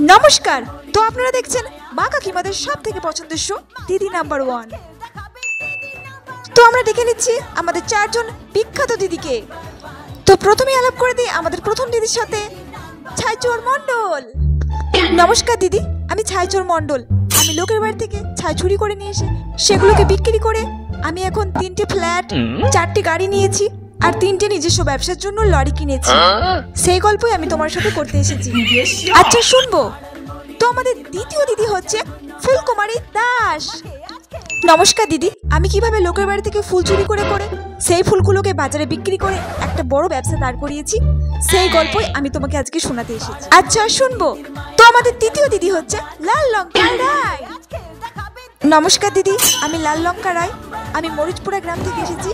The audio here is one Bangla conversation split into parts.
নমস্কার। তো আপনারা দেখছেন মা কাকিমাদের সব থেকে পছন্দের শো দিদি নাম্বার 1। তো আমরা দেখে নিচ্ছি আমাদের চারজন বিখ্যাত দিদিকে। তো প্রথমে আলাপ করে দিই আমাদের প্রথম দিদির সাথে, ছাইচোর মণ্ডল। নমস্কার দিদি, আমি ছাইচোর মণ্ডল। আমি লোকের বাড়ি থেকে ছাই চুরি করে নিয়ে এসে সেগুলোকে বিক্রি করে আমি এখন 3টে ফ্ল্যাট, 4টে গাড়ি নিয়েছি আর 3টে নিজস্ব ব্যবসার জন্য লরি কিনেছি। সেই গল্পই আমি তোমার সাথে করতে এসেছি। আচ্ছা শুনবো। তো আমাদের দ্বিতীয় দিদি হচ্ছে ফুলকুমারী দাস। নমস্কার দিদি, আমি কিভাবে লোকের বাড়ি থেকে ফুল চুরি করে করে সেই ফুলগুলোকে বাজারে বিক্রি করে একটা বড় ব্যবসা দাঁড় করিয়েছি, সেই গল্পই আমি তোমাকে আজকে শোনাতে এসেছি। আচ্ছা শুনবো। তো আমাদের তৃতীয় দিদি হচ্ছে লাল লঙ্কা রায়। নমস্কার দিদি, আমি লাল লঙ্কা রায়। আমি মরিচপুরা গ্রাম থেকে এসেছি।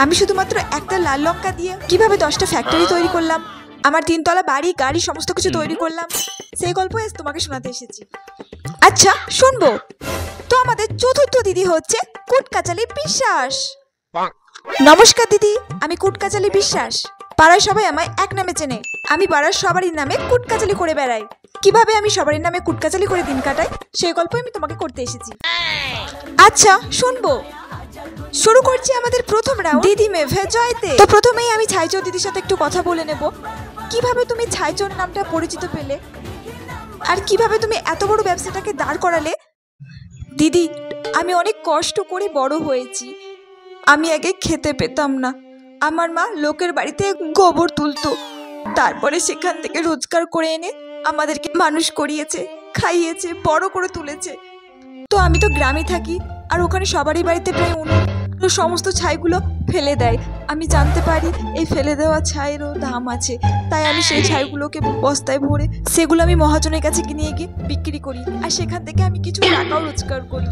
আমি শুধুমাত্র একটা লাল লঙ্কা দিয়ে কিভাবে 10টা ফ্যাক্টরি তৈরি করলাম, আমার 3তলা বাড়ি গাড়ি সমস্ত কিছু তৈরি করলাম, সেই গল্প তোমাকে শোনাতে এসেছি। আচ্ছা শুনবো। তো আমাদের চতুর্থ দিদি হচ্ছে কুটকাচালি বিশ্বাস। নমস্কার দিদি, আমি কুটকাচালি বিশ্বাস। পাড়ায় সবাই আমায় এক নামে চেনে। আমি পাড়ার সবারই নামে কুটকাচালি করে বেড়াই। কিভাবে আমি সবারই নামে কুটকাচালি করে দিন কাটাই, সেই গল্প আমি তোমাকে করতে এসেছি। আচ্ছা শুনবো। শুরু করছি আমাদের প্রথম রাউন্ড, দিদি মেভে জয়তে। তো প্রথমেই আমি ছাইচোর দিদির সাথে একটু কথা বলে নেব। কিভাবে তুমি ছাইচোর নামটা পরিচিত পেলে আর কিভাবে তুমি এত বড় ব্যবসাটাকে দাঁড় করালে? দিদি, আমি অনেক কষ্ট করে বড় হয়েছি। আমি আগে খেতে পেতাম না। আমার মা লোকের বাড়িতে গোবর তুলতো, তারপরে সেখান থেকে রোজগার করে এনে আমাদেরকে মানুষ করিয়েছে, খাইয়েছে, বড় করে তুলেছে। তো আমি তো গ্রামে থাকি আর ওখানে সবারই বাড়িতে প্রায় সমস্ত ছাইগুলো ফেলে দেয়। আমি জানতে পারি এই ফেলে দেওয়া ছাইয়েরও দাম আছে, তাই আমি সেই ছাইগুলোকে বস্তায় ভরে সেগুলো আমি মহাজনের কাছে নিয়ে গিয়ে বিক্রি করি আর সেখান থেকে আমি কিছু টাকাও রোজগার করি।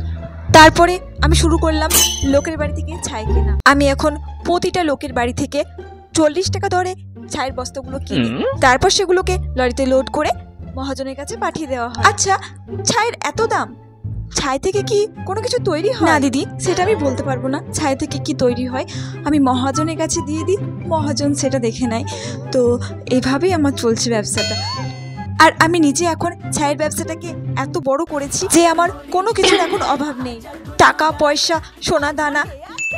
তারপরে আমি শুরু করলাম লোকের বাড়ি থেকে ছাই কেনা। আমি এখন প্রতিটা লোকের বাড়ি থেকে 40 টাকা দরে ছাইয়ের বস্তাগুলো কিনি, তারপর সেগুলোকে লরিতে লোড করে মহাজনের কাছে পাঠিয়ে দেওয়া হয়। আচ্ছা, ছাইয়ের এত দাম, ছাই থেকে কি কোনো কিছু তৈরি হয়? না দিদি, সেটা আমি বলতে পারবো না ছাই থেকে কি তৈরি হয়। আমি মহাজনের কাছে দিয়ে দিই, মহাজন সেটা দেখে নেয়। তো এইভাবেই আমার চলছে ব্যবসাটা। আর আমি নিজে এখন ছাইয়ের ব্যবসাটাকে এত বড় করেছি যে আমার কোনো কিছুর এখন অভাব নেই। টাকা পয়সা, সোনা দানা,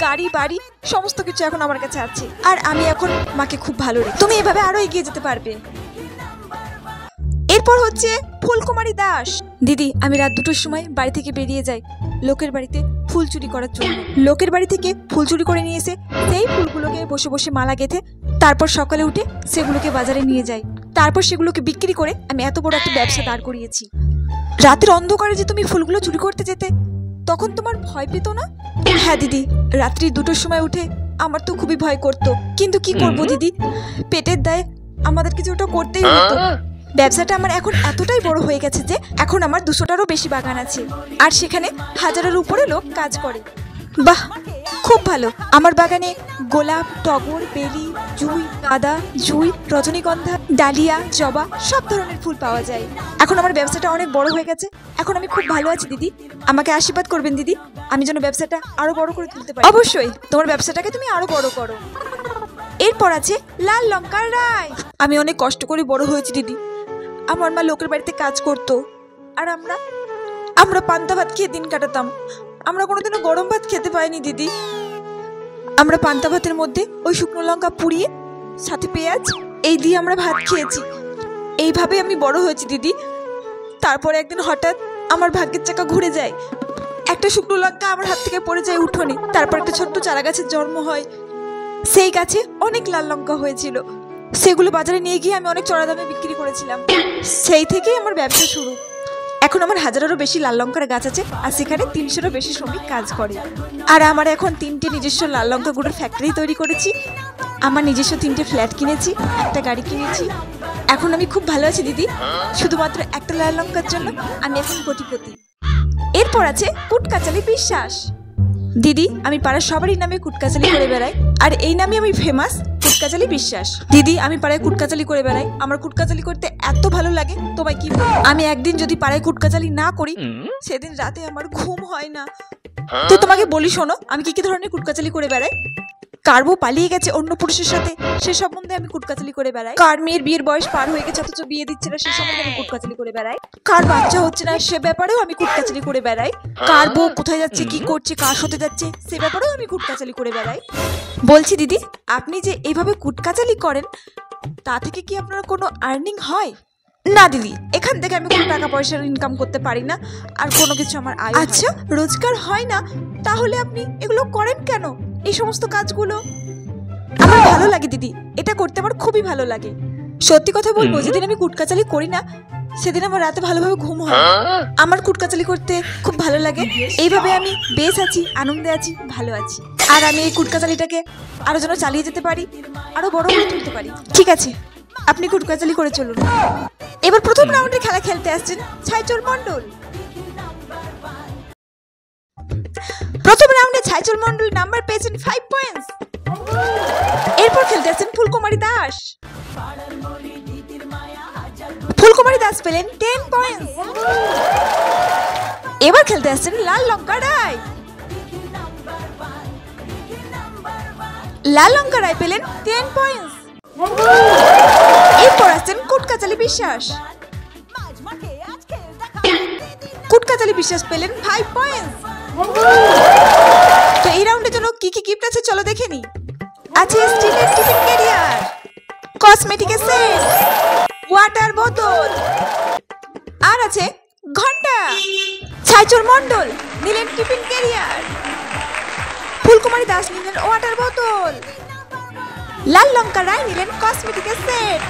গাড়ি বাড়ি সমস্ত কিছু এখন আমার কাছে আছে। আর আমি এখন মাকে খুব ভালো রেখে, তুমি এভাবে আরো এগিয়ে যেতে পারবে। এরপর হচ্ছে ফুলকুমারী দাস। দিদি, আমি রাত 2টোর সময় বাড়ি থেকে বেরিয়ে যাই লোকের বাড়িতে ফুল চুরি করার জন্য। লোকের বাড়ি থেকে ফুল চুরি করে নিয়ে এসে সেই ফুলগুলোকে বসে বসে মালা গেঁথে তারপর সকালে উঠে সেগুলোকে বাজারে নিয়ে যাই। তারপর সেগুলোকে বিক্রি করে আমি এত বড় একটা ব্যবসা দাঁড় করিয়েছি। রাতের অন্ধকারে যে তুমি ফুলগুলো চুরি করতে যেতে, তখন তোমার ভয় পেত না? হ্যাঁ দিদি, রাত্রি 2টোর সময় উঠে আমার তো খুবই ভয় করতো, কিন্তু কি করবো দিদি, পেটের দায়ে আমাদের কিছু ওটা করতেই হতো। ব্যবসাটা আমার এখন এতটাই বড় হয়ে গেছে যে এখন আমার 200টারও বেশি বাগান আছে আর সেখানে 1000-এর উপরে লোক কাজ করে। বাহ, খুব ভালো। আমার বাগানে গোলাপ, টগর, বেলি, জুঁই, গাঁদা, জুঁই, রজনীগন্ধা, ডালিয়া, জবা সব ধরনের ফুল পাওয়া যায়। এখন আমার ব্যবসাটা অনেক বড় হয়ে গেছে, এখন আমি খুব ভালো আছি দিদি। আমাকে আশীর্বাদ করবেন দিদি, আমি যেন ব্যবসাটা আরো বড় করে তুলতে পারি। অবশ্যই, তোমার ব্যবসাটাকে তুমি আরো বড় করো। এরপর আছে লাল লঙ্কা রায়। আমি অনেক কষ্ট করে বড় হয়েছি দিদি। আমার মা লোকের বাড়িতে কাজ করতো আর আমরা পান্তা ভাত খেয়ে দিন কাটাতাম। আমরা কোনোদিনও গরম ভাত খেতে পাইনি দিদি। আমরা পান্তা ভাতের মধ্যে ওই শুকনো লঙ্কা পুড়িয়ে সাথে পেঁয়াজ এই দিয়ে আমরা ভাত খেয়েছি। এইভাবে আমি বড় হয়েছি দিদি। তারপরে একদিন হঠাৎ আমার ভাগ্যের চাকা ঘুরে যায়, একটা শুকনো লঙ্কা আমার হাত থেকে পড়ে যায় উঠোনে। তারপর একটা ছোট্ট চারা গাছের জন্ম হয়, সেই গাছে অনেক লাল লঙ্কা হয়েছিল। সেগুলো বাজারে নিয়ে গিয়ে আমি অনেক চড়া দামে বিক্রি করেছিলাম। সেই থেকেই আমার ব্যবসা শুরু। এখন আমার 1000-এরও বেশি লাল লঙ্কার গাছ আছে আর সেখানে 300-এরও বেশি শ্রমিক কাজ করে। আর আমার এখন 3টে নিজস্ব লাল লঙ্কা গুঁড়োর ফ্যাক্টরি তৈরি করেছি। আমার নিজস্ব 3টে ফ্ল্যাট কিনেছি, একটা গাড়ি কিনেছি। এখন আমি খুব ভালো আছি দিদি। শুধুমাত্র একটা লাল লঙ্কার জন্য আমি এখন কোটিপতি। এরপর আছে কুটকাচালি বিশ্বাস। দিদি, আমি পাড়ার সবারই নামে কুটকাচালি করে বেড়াই আর এই নামে আমি ফেমাস, কুটকাচালি বিশ্বাস। দিদি, আমি পাড়ায় কুটকাচালি করে বেড়াই। আমার কুটকাচালি করতে এত ভালো লাগে, তোমায় কি বলবো। আমি একদিন যদি পাড়ায় কুটকাচালি না করি সেদিন রাতে আমার ঘুম হয় না। তো তোমাকে বলি শোনো, আমি কি কি ধরনের কুটকাচালি করে বেড়াই। কার বউ পালিয়ে গেছে অন্য পুরুষের সাথে সে সম্বন্ধে আমি কুটকাচালি করে বেড়াই। কার মেয়ের বিয়ের বয়স পার হয়ে গেছে অথচ বিয়ে দিচ্ছে না সে সম্বন্ধে আমি কুটকাচালি করে বেড়াই। কার বাচ্চা হচ্ছে না সে ব্যাপারেও আমি কুটকাচালি করে বেড়াই। কার বউ কোথায় যাচ্ছে কি করছে কার সাথে যাচ্ছে সে ব্যাপারেও আমি কুটকাচালি করে বেড়াই। বলছি দিদি, আপনি যে এইভাবে কুটকাচালি করেন তা থেকে কি আপনার কোনো আর্নিং হয়? না দিদি, এখান থেকে আমি কোনো টাকা পয়সার ইনকাম করতে পারি না, আর কোনো কিছু আমার আয়। আচ্ছা, রোজগার হয় না তাহলে আপনি এগুলো করেন কেন? এই সমস্ত কাজগুলো আমার ভালো লাগে দিদি, এটা করতে আমার খুবই ভালো লাগে। সত্যি কথা বলবো, যেদিন আমি কুটকাচালি করি না সেদিন আমার রাতে ভালোভাবে ঘুম হয়। আমার কুটকাচালি করতে খুব ভালো লাগে। এইভাবে আমি বেশ আছি, আনন্দে আছি, ভালো আছি। আর আমি এই কুটকাচালিটাকে আরো যেন চালিয়ে যেতে পারি, আরো বড় করে তুলতে পারি। ঠিক আছে, আপনি কুটকাচালি করে চলুন। এবার প্রথম রাউন্ডের খেলা খেলতে আসছেন ছাইচল মণ্ডল। প্রথম রাউন্ডে ছাইচল মণ্ডল নাম্বার পেয়েছেন 5 পয়েন্টস। এরপর খেলতে আসছেন ফুলকুমারী দাস। ফুলকুমারী দাস পেলেন 10 পয়েন্টস। এবার খেলতে আসছেন লাল লঙ্কা রায়। লাল লঙ্কা রায় পেলেন 10 পয়েন্টস। এরপর আসছেন কুটকাচালি বিশ্বাস। কুটকাচালি বিশ্বাস পেলেন 5 পয়েন্টস। তো এই রাউন্ডের জন্য কি কি গিফট আছে চলো দেখে নি। আছে স্টিলের টিফিন ক্যারিয়ার, কসমেটিকের সেট, ওয়াটার বোতল, আর আছে ঘন্টা। ছাইচল মণ্ডল নিলেন টিফিন ক্যারিয়ার, ফুলকুমারী দাস নিলেন ওয়াটার বোতল, লাল লঙ্কা রায় নিলেন কসমেটিকের সেট,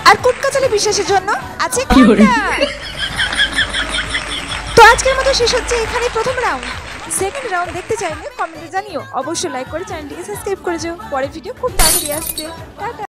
আর কুটকাচালি বিশ্বাসের জন্য আছে ঘন্টা। তো আজকের মতো শেষ হচ্ছে এখানে প্রথম রাউন্ড। সেকেন্ড রাউন্ড দেখতে চাইলে কমেন্টে জানিও। অবশ্যই লাইক করে চ্যানেলটিকে সাবস্ক্রাইব করে যেও। পরের ভিডিও খুব তাড়াতাড়ি আসছে। টাটা।